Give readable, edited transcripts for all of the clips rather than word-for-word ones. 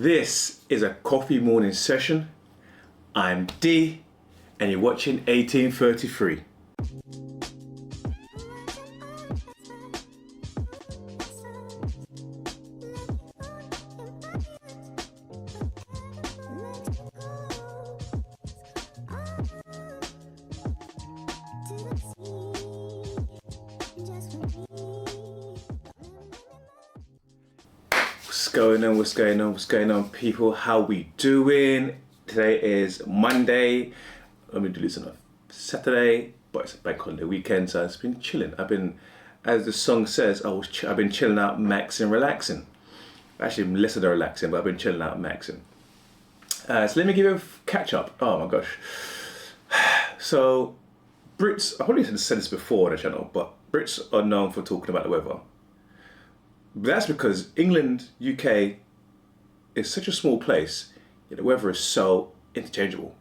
This is a coffee morning session. I'm D, and you're watching 1833. What's going on, people? How we doing? Today is Monday. Let me do this on a Saturday, but it's a bank holiday weekend, so I've been chilling. As the song says, I've been chilling out, maxing, relaxing. Actually, less than relaxing, but I've been chilling out, maxing. So let me give you a catch up. Oh my gosh. So, Brits, I probably said this before on the channel, but Brits are known for talking about the weather. But that's because England, UK is such a small place, yet the weather is so interchangeable.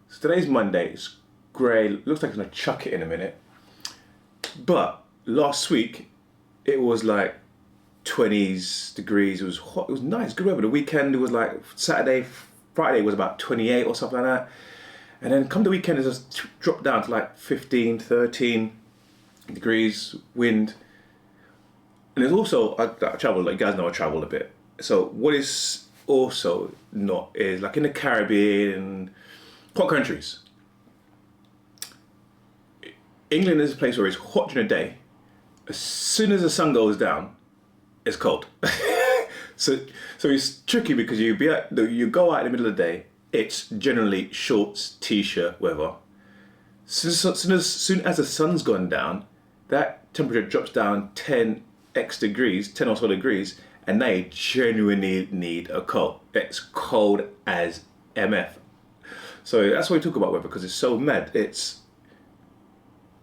So today's Monday, it's grey, looks like it's gonna chuck it in a minute. But last week, it was like 20s degrees, it was hot, it was nice, good weather. The weekend, it was like Saturday, Friday was about 28 or something like that. And then come the weekend, it just dropped down to like 15, 13 degrees, wind. And there's also, I travel, like you guys know I travel a bit. So what is also not is like in the Caribbean, hot countries. England is a place where it's hot during the day. As soon as the sun goes down, it's cold. so it's tricky because you go out in the middle of the day, it's generally shorts, t-shirt weather. Soon as the sun's gone down, that temperature drops down 10 or so degrees, and they genuinely need a coat. It's cold as MF. So that's why we talk about weather, because it's so mad. It's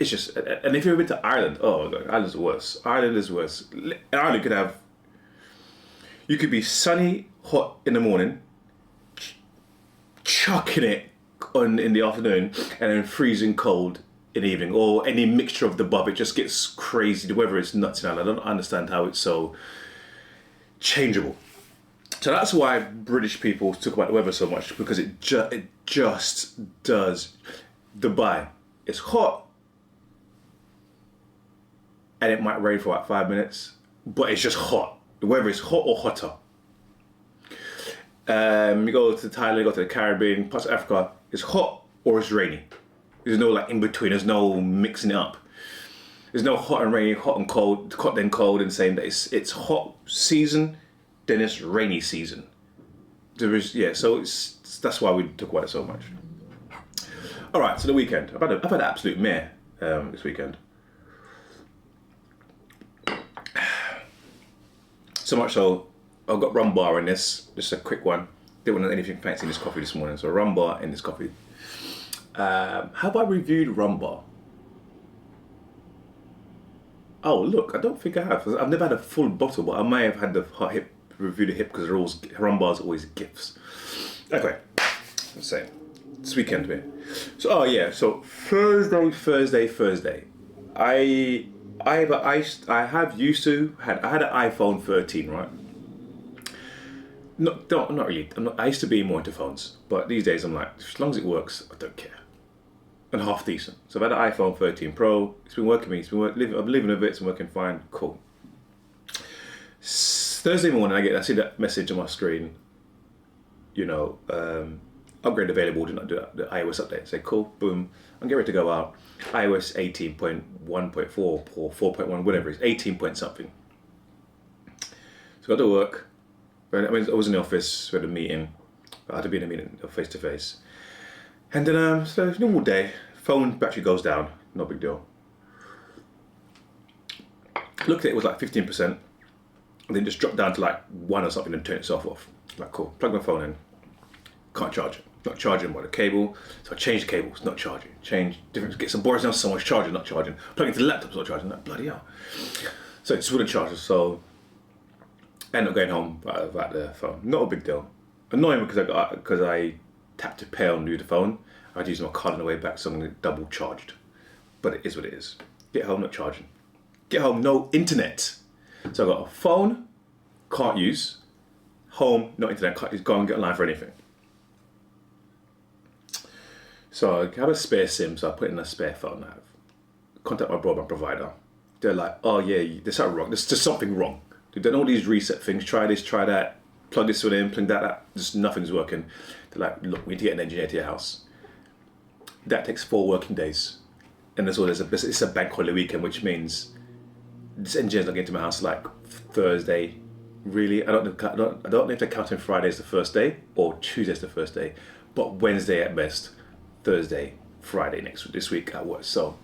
just, and if you've ever been to Ireland, oh my God, Ireland's worse. Ireland is worse. Ireland you could be sunny, hot in the morning, chucking it in the afternoon, and then freezing cold in the evening, or any mixture of the above. It just gets crazy. The weather is nuts now. I don't understand how it's so changeable. So that's why British people talk about the weather so much, because it just does. Dubai, it's hot, and it might rain for about 5 minutes, but it's just hot. The weather is hot or hotter. You go to Thailand, go to the Caribbean, parts of Africa, it's hot or it's rainy. There's no like in between, there's no mixing it up. There's no hot and rainy, hot and cold, hot then cold, and saying that it's hot season, then it's rainy season. So that's why we talk about it so much. All right, so the weekend. I've had an absolute mare this weekend. So much so, I've got rum bar in this, just a quick one. Didn't want anything fancy in this coffee this morning, so rum bar in this coffee. Have I reviewed rum bar? Oh look, I don't think I have. I've never had a full bottle, but I may have had the hip review the hip, because rum bars are always gifts. Okay, let's say this weekend, man. So so Thursday. I had an iPhone 13, right? Not really. I used to be more into phones, but these days I'm like, as long as it works, I don't care. And half decent. So I've had an iPhone 13 Pro. It's been working me. I'm living with it. It's working fine. Cool. Thursday morning, I see that message on my screen. Upgrade available. Do not do that. The iOS update. Say cool. Boom. I'm getting ready to go out. iOS 18.1.4 or 4.1, whatever it is. 18 point something. So I got to work. I was in the office. We had a meeting. I had to be in a meeting face to face. And then, so normal day, phone battery goes down, no big deal. Looked at it, was like 15%, and then just dropped down to like 1 or something and turned itself off. Like, cool, plug my phone in, can't charge it. Not charging by the cable, so I changed the cable, it's not charging. Get some boards now, someone's charging, not charging. Plug into the laptop, it's not charging, like, bloody hell. So it's wouldn't charge, so I ended up going home without the phone. Not a big deal. Annoying because I tapped to pay on the phone. I'd use my card on the way back, so I'm going to double charged. But it is what it is. Get home, not charging. Get home, no internet. So I got a phone, can't use. home, no internet, can't go and get online for anything. So I have a spare SIM, so I put in a spare phone. I have contact my broadband provider. They're like, oh yeah, there's something wrong. There's just something wrong. They've done all these reset things. Try this, try that. Plug this one in, plug that. Just nothing's working. They're like, look, we need to get an engineer to your house. That takes 4 working days, and it's a bank holiday weekend, which means this engineer's not getting to my house like Thursday. Really, I don't know if they're counting Friday as the first day or Tuesday as the first day, but Wednesday at best, Thursday, Friday this week at work. So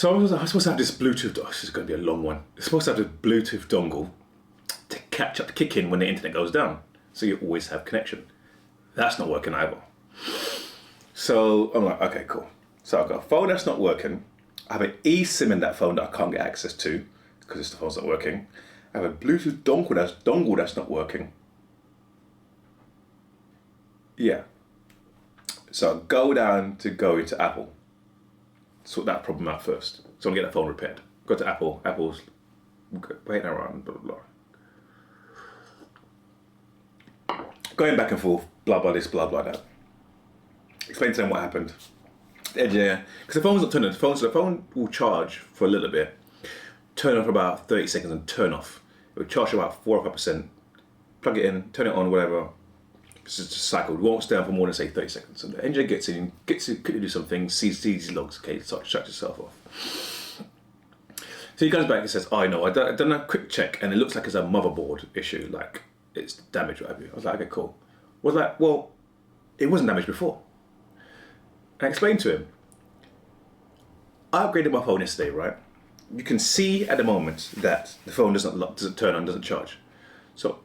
I'm supposed to have this Bluetooth. Oh, this is going to be a long one. I'm supposed to have this Bluetooth dongle to kick in when the internet goes down, so you always have connection. That's not working either. So I'm like, okay, cool. So I've got a phone that's not working. I have an eSIM in that phone that I can't get access to because the phone's not working. I have a Bluetooth dongle that's not working. Yeah. So I go into Apple, sort that problem out first. So I'm gonna get that phone repaired. Go to Apple. Apple's waiting around. Blah blah blah. Going back and forth. Blah blah this. Blah blah that. Explain to them what happened. The engineer, because the phone's not turning. So the phone will charge for a little bit, turn off for about 30 seconds, and turn off. It will charge about 4 or 5%. Plug it in, turn it on, whatever. It's just a cycle. It won't stay on for more than say 30 seconds. And the engineer gets to quickly do something, sees these logs, okay, shut yourself off. So he comes back and says, oh, no, I done a quick check and it looks like it's a motherboard issue, like it's damaged, what have you. I was like, okay, cool. I was like, well, it wasn't damaged before. And I explained to him, I upgraded my phone yesterday, right? You can see at the moment that the phone doesn't turn on, doesn't charge. So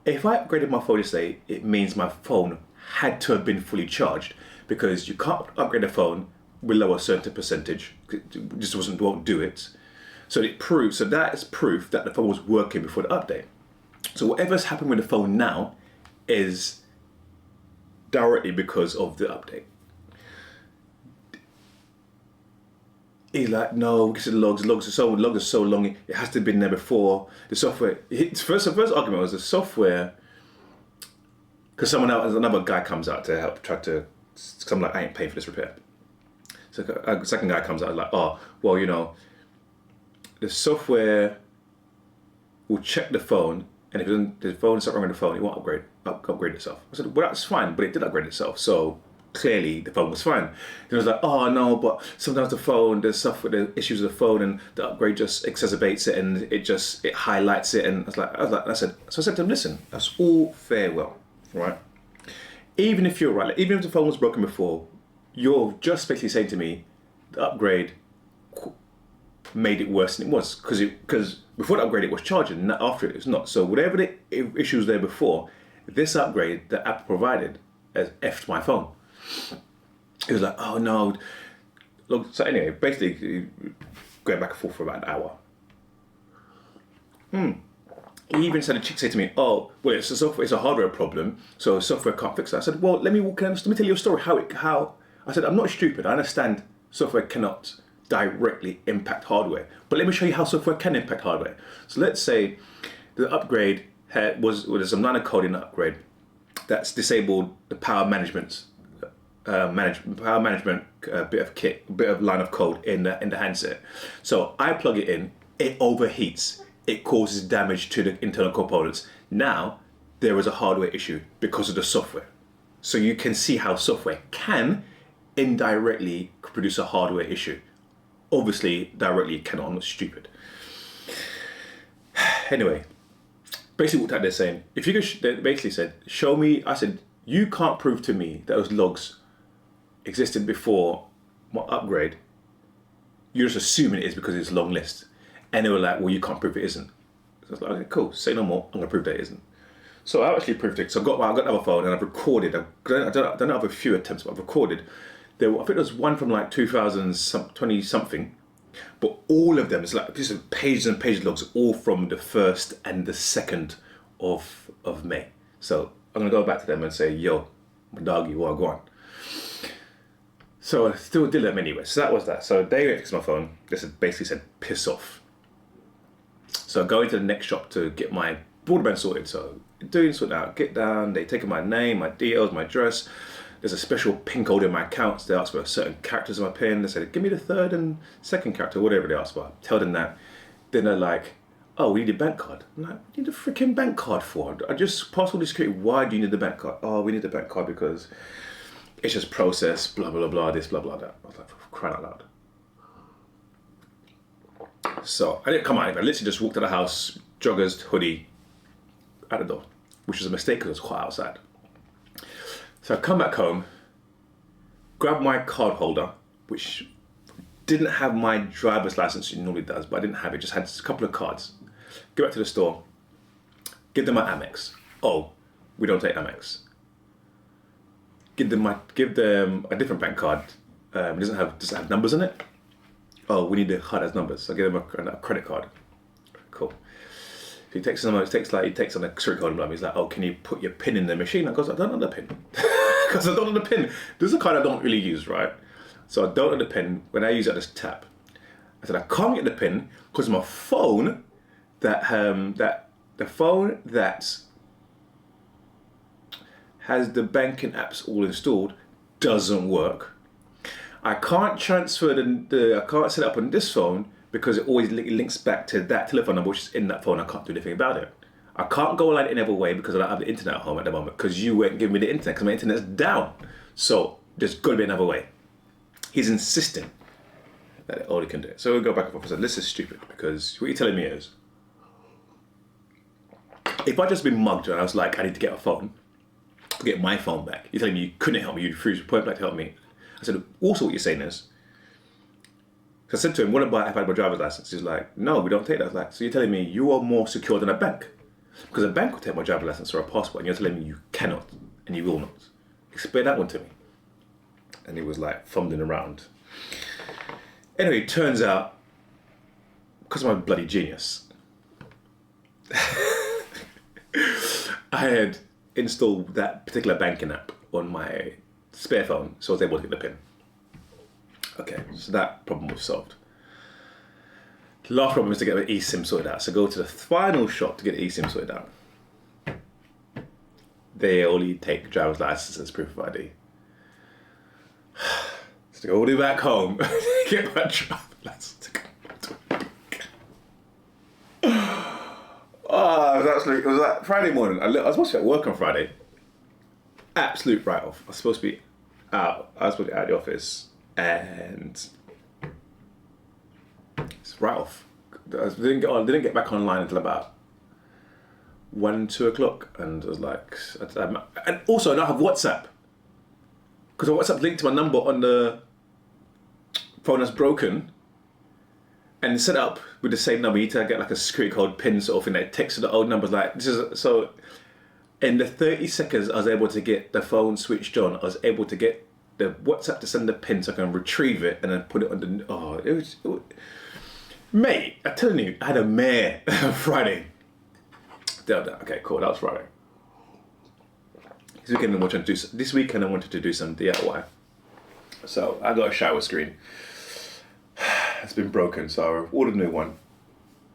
if I upgraded my phone yesterday, it means my phone had to have been fully charged, because you can't upgrade a phone below a certain percentage. It just won't do it. So that is proof that the phone was working before the update. So whatever's happened with the phone now is directly because of the update. He's like, no, because the logs are so long, it has to have been there before. The software, the first argument was the software, because another guy comes out to help try to, because I'm like, I ain't paying for this repair. So a second guy comes out like, oh, well, the software will check the phone, and if the phone is not wrong with the phone, it won't upgrade itself. I said, well, that's fine, but it did upgrade itself, so clearly the phone was fine. It was like, oh no, but sometimes the issues with the phone, and the upgrade just exacerbates it, and it highlights it. And I said to him, listen, that's all fair, well, right? Even if you're right, like, even if the phone was broken before, you're just basically saying to me, the upgrade made it worse than it was, because before the upgrade it was charging, and after it was not. So whatever the issues there before, this upgrade that Apple provided has effed my phone. It was like, oh no. Look, so anyway, basically going back and forth for about an hour. He even said, the chick said to me, oh, well, it's a hardware problem, so software can't fix that. I said, well, let me tell you a story how I said, I'm not stupid. I understand software cannot directly impact hardware, but let me show you how software can impact hardware. So let's say the upgrade there's some line of code in the upgrade that's disabled the power management bit of kit, bit of line of code in the handset. So I plug it in, it overheats, it causes damage to the internal components. Now there is a hardware issue because of the software. So you can see how software can indirectly produce a hardware issue. Obviously, directly it cannot. I'm not stupid. Anyway, basically what they're saying, if you could, they basically said, show me. I said, you can't prove to me that those logs existed before my upgrade. You're just assuming it is because it's a long list. And they were like, well, you can't prove it isn't. So I was like, okay, cool, say no more, I'm gonna prove that it isn't. So I actually proved it. So I've got another phone and I've recorded, I don't have a few attempts, but I've recorded. I think there was one from like 2020 something, but all of them, it's like this is pages and pages of logs, all from the 1st and the 2nd of May. So I'm gonna go back to them and say, yo, my doggy, well, go on. So I still did them anyway. So that was that. So they fixed my phone. They basically said, piss off. So I go into the next shop to get my broadband sorted. So doing sort out, get down, they taking my name, my details, my address. There's a special PIN code in my account. So they ask for certain characters in my PIN. They said, give me the third and second character, whatever they ask for. Tell them that. Then they're like, oh, we need a bank card. I'm like, what do you need a freaking bank card for? I just passed all the security. Why do you need the bank card? Oh, we need the bank card because it's just process, blah, blah, blah, this, blah, blah, that. I was like, crying out loud. So I didn't come out. I literally just walked out of the house, joggers, hoodie, out the door, which was a mistake because it was quite outside. So I come back home, grab my card holder, which didn't have my driver's license, it normally does, but I didn't have it, just had a couple of cards. Go back to the store, give them my Amex. Oh, we don't take Amex. Give them a different bank card. It doesn't have numbers in it. Oh, we need the card as numbers. So I give them a credit card. Cool. He takes on a security code and he's like, oh, can you put your PIN in the machine? I goes, I don't know the PIN. Because I don't know the PIN. This is a card I don't really use, right? So I don't know the PIN. When I use it, I just tap. I said, I can't get the PIN because my phone the phone that has the banking apps all installed doesn't work. I can't transfer I can't set it up on this phone because it always links back to that telephone number which is in that phone. I can't do anything about it. I can't go online any other way because I don't have the internet at home at the moment because you weren't giving me the internet because my internet's down. So there's got to be another way. He's insisting that all he can do it. So we go back and forth and say, this is stupid because what you're telling me is, if I just been mugged and I was like, I need to get a phone, get my phone back, you're telling me you couldn't help me, you refused to point blank to help me. I said, also what you're saying is, so I said to him, what about if I had my driver's license? He's like, no, we don't take that. I was like, so you're telling me you are more secure than a bank? Because a bank will take my driver's license or a passport and you're telling me you cannot and you will not. Explain that one to me. And he was like fumbling around. Anyway, it turns out, because I'm a bloody genius, I had installed that particular banking app on my spare phone, so I was able to get the PIN. Okay, so that problem was solved. The last problem is to get the eSIM sorted out. So go to the final shop to get the eSIM sorted out. They only take driver's license as proof of ID. So go all the way back home, get my driver's license. It was like Friday morning. I was supposed to be at work on Friday. Absolute write-off. I was supposed to be out of the office and it's write-off. I didn't get back online until about 1-2 o'clock, and I was like, and also I don't have WhatsApp because WhatsApp linked to my number on the phone that's broken. And set up with the same number, you need to get like a security code PIN sort of thing that takes to the old numbers. Like this is so. In the 30 seconds, I was able to get the phone switched on. I was able to get the WhatsApp to send the PIN so I can retrieve it and then put it on the. Oh, it was mate. I'm telling you, I had a mare Friday. Okay, cool. That was Friday. This weekend I wanted to do some DIY. So I got a shower screen. It's been broken, so I ordered a new one.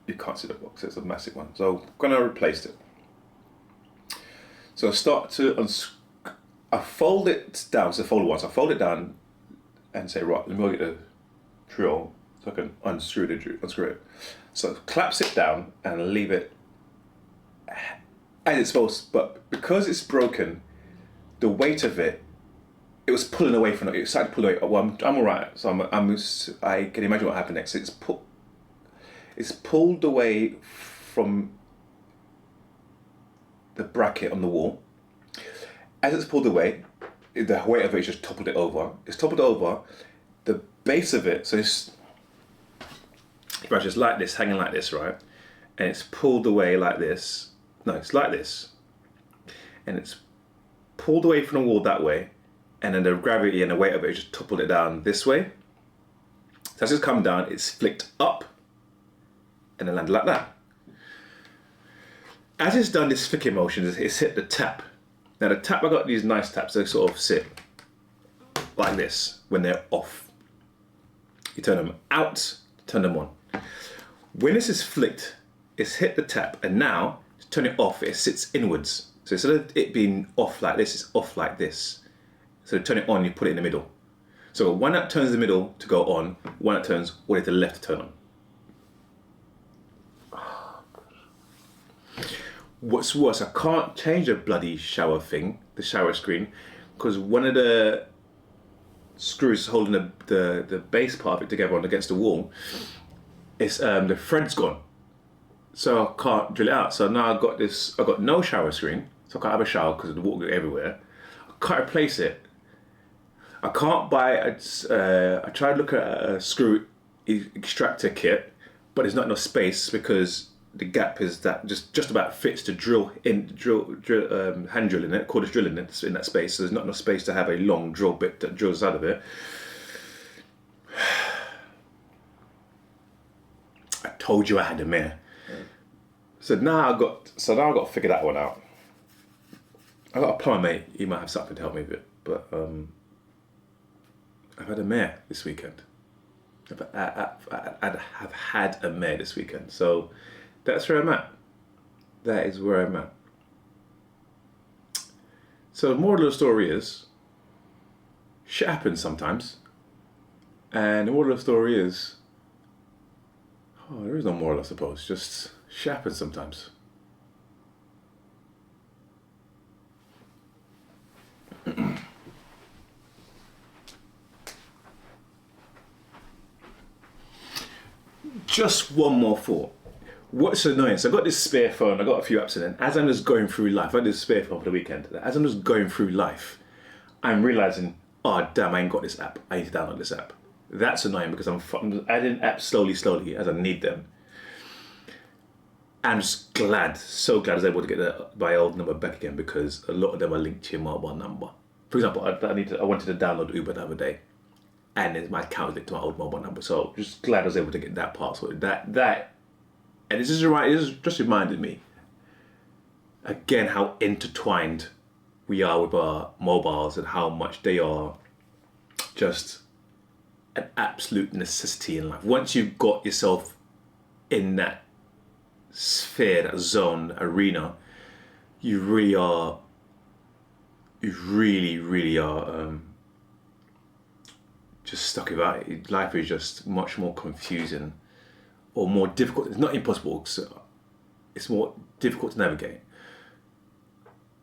You can't see the box, it's a massive one. So I'm gonna replace it. So I start to I fold it down, so fold it once. I fold it down and say, right, let me go get the drill so I can unscrew it. So collapse it down and leave it as it's supposed, but because it's broken, the weight of it was pulling away from it. It started to pull away. Well, I'm all right. So I can imagine what happened next. It's pulled away from the bracket on the wall. As it's pulled away, the weight of it just toppled it over. It's toppled over. The base of it, so it's just like this, hanging like this, right? And it's pulled away like this. No, it's like this. And it's pulled away from the wall that way. And then the gravity and the weight of it just toppled it down this way. So as it's come down, it's flicked up and then landed like that. As it's done this flicking motion, it's hit the tap. Now the tap, I got these nice taps that sort of sit like this when they're off. You turn them out, turn them on. When this is flicked, it's hit the tap and now it's turn it off, it sits inwards. So instead of it being off like this, it's off like this. So to turn it on, you put it in the middle. So one that turns the middle to go on, one that turns all the way to the left to turn on. What's worse, I can't change the bloody shower thing, the shower screen, because one of the screws holding the base part of it together on against the wall, it's the thread's gone. So I can't drill it out. So now I've got no shower screen, so I can't have a shower because the water goes everywhere. I can't replace it. I can't buy I tried to look at a screw extractor kit, but there's not enough space because the gap is that just about fits to hand drill in it, cordless drill in it, in that space. So there's not enough space to have a long drill bit that drills out of it. I told you I had a mare. So now I've got to figure that one out. I got a plumber mate. He might have something to help me with it, but I've had a mare this weekend. I've had a mare this weekend. So that's where I'm at. That is where I'm at. So the moral of the story is, shit happens sometimes. And the moral of the story is, there is no moral, I suppose. Just shit happens sometimes. Just one more thought. What's annoying? So I got this spare phone, I got a few apps in it. As I'm just going through life, I had this spare phone for the weekend. As I'm just going through life, I'm realizing, oh damn, I ain't got this app. I need to download this app. That's annoying because I'm adding apps slowly as I need them. I'm just so glad I was able to get my old number back again because a lot of them are linked to your mobile number. For example, I wanted to download Uber the other day, and my account is linked to my old mobile number. So just glad I was able to get that part sorted. And this just reminded me again how intertwined we are with our mobiles and how much they are just an absolute necessity in life. Once you've got yourself in that sphere, that zone, arena, you really are just stuck about it. Life is just much more confusing or more difficult. It's not impossible, so it's more difficult to navigate.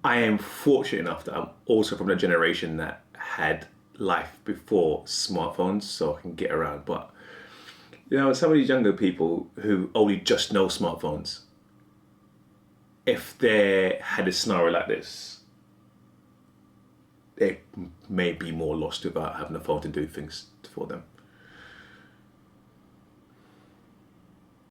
I am fortunate enough that I'm also from the generation that had life before smartphones, so I can get around. But some of these younger people who only just know smartphones, if they had a scenario like this, they may be more lost without having a phone to do things for them.